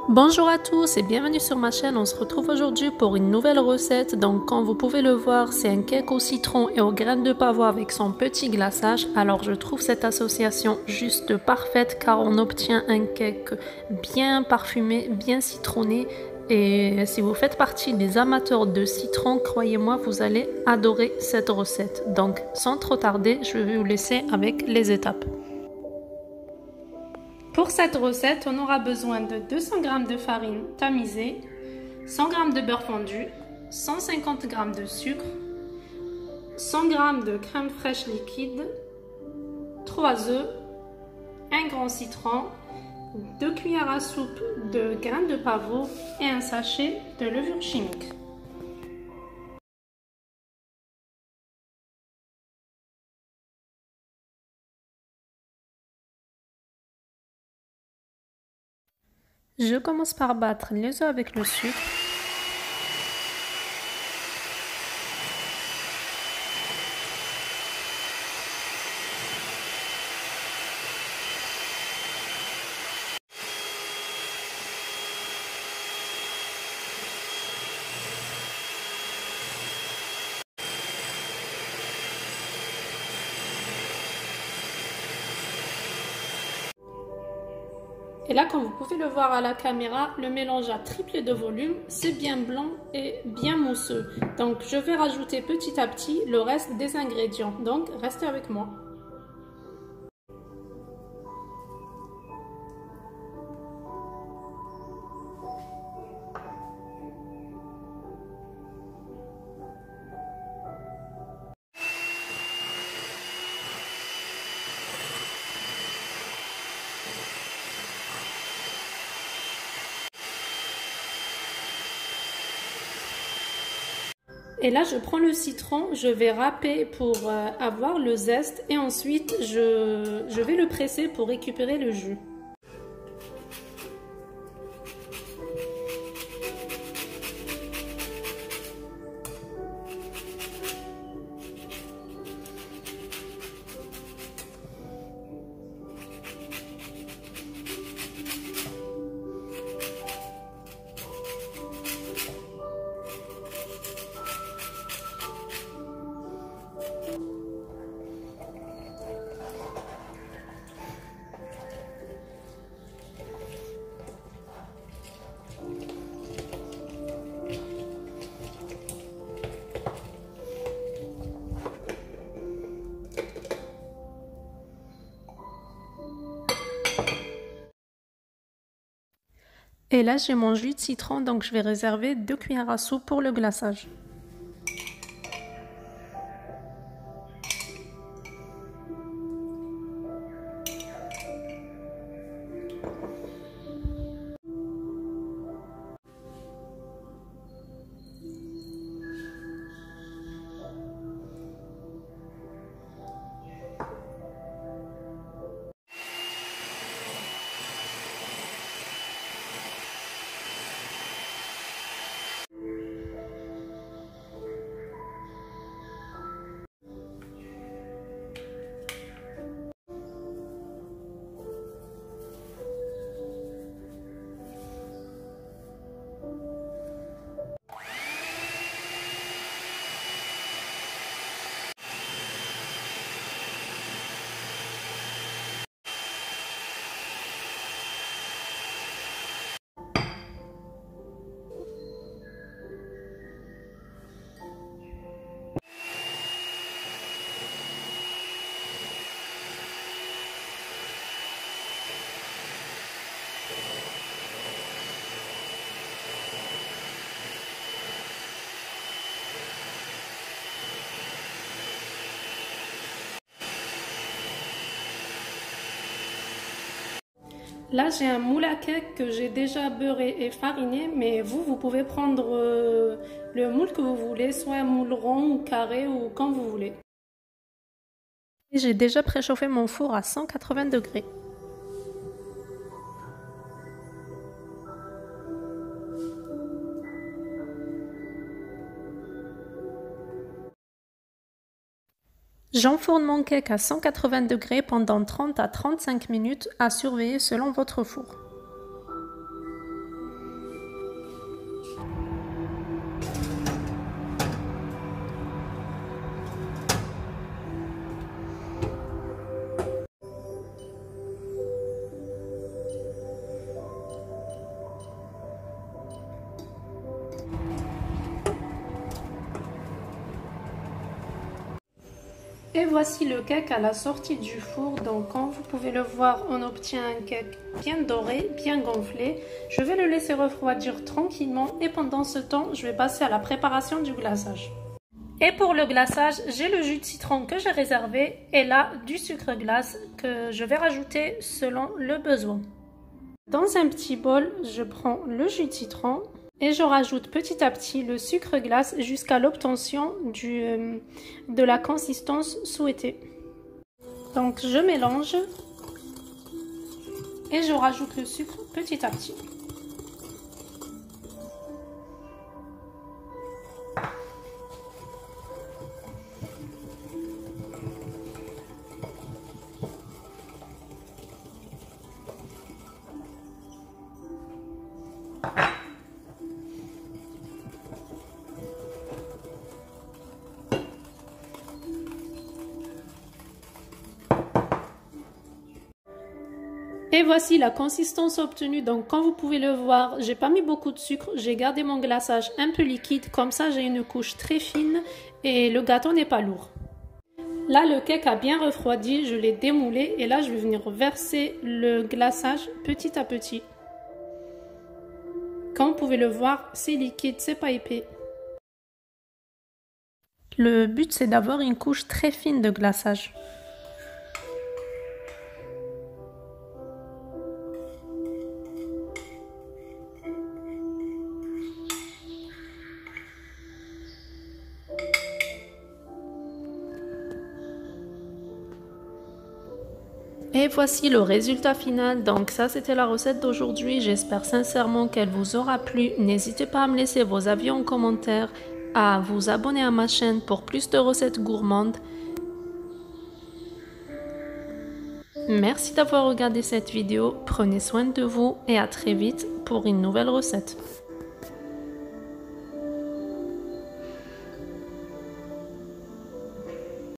Bonjour à tous et bienvenue sur ma chaîne. On se retrouve aujourd'hui pour une nouvelle recette. Donc comme vous pouvez le voir, c'est un cake au citron et aux graines de pavot avec son petit glaçage. Alors je trouve cette association juste parfaite car on obtient un cake bien parfumé, bien citronné. Et si vous faites partie des amateurs de citron, croyez-moi, vous allez adorer cette recette. Donc sans trop tarder, je vais vous laisser avec les étapes. Pour cette recette, on aura besoin de 200 g de farine tamisée, 100 g de beurre fondu, 150 g de sucre, 100 g de crème fraîche liquide, 3 œufs, 1 grand citron, 2 cuillères à soupe de graines de pavot et un sachet de levure chimique. Je commence par battre les œufs avec le sucre. Et là, comme vous pouvez le voir à la caméra, le mélange a triplé de volume, c'est bien blanc et bien mousseux. Donc je vais rajouter petit à petit le reste des ingrédients. Donc restez avec moi. Et là, je prends le citron, je vais râper pour avoir le zeste et ensuite je vais le presser pour récupérer le jus. Et là, j'ai mon jus de citron, donc je vais réserver 2 cuillères à soupe pour le glaçage. Là, j'ai un moule à cake que j'ai déjà beurré et fariné, mais vous pouvez prendre le moule que vous voulez, soit un moule rond ou carré ou comme vous voulez. J'ai déjà préchauffé mon four à 180 degrés. J'enfourne mon cake à 180 degrés pendant 30 à 35 minutes à surveiller selon votre four. Et voici le cake à la sortie du four. Donc comme vous pouvez le voir, on obtient un cake bien doré, bien gonflé. Je vais le laisser refroidir tranquillement et pendant ce temps, je vais passer à la préparation du glaçage. Et pour le glaçage, j'ai le jus de citron que j'ai réservé et là du sucre glace que je vais rajouter selon le besoin. Dans un petit bol, je prends le jus de citron et je rajoute petit à petit le sucre glace jusqu'à l'obtention de la consistance souhaitée. Donc je mélange et je rajoute le sucre petit à petit. Et voici la consistance obtenue. Donc comme vous pouvez le voir, j'ai pas mis beaucoup de sucre, j'ai gardé mon glaçage un peu liquide, comme ça j'ai une couche très fine et le gâteau n'est pas lourd. Là le cake a bien refroidi, je l'ai démoulé et là je vais venir verser le glaçage petit à petit. Comme vous pouvez le voir, c'est liquide, c'est pas épais. Le but c'est d'avoir une couche très fine de glaçage. Et voici le résultat final. Donc ça c'était la recette d'aujourd'hui. J'espère sincèrement qu'elle vous aura plu. N'hésitez pas à me laisser vos avis en commentaire, à vous abonner à ma chaîne pour plus de recettes gourmandes. Merci d'avoir regardé cette vidéo. Prenez soin de vous et à très vite pour une nouvelle recette.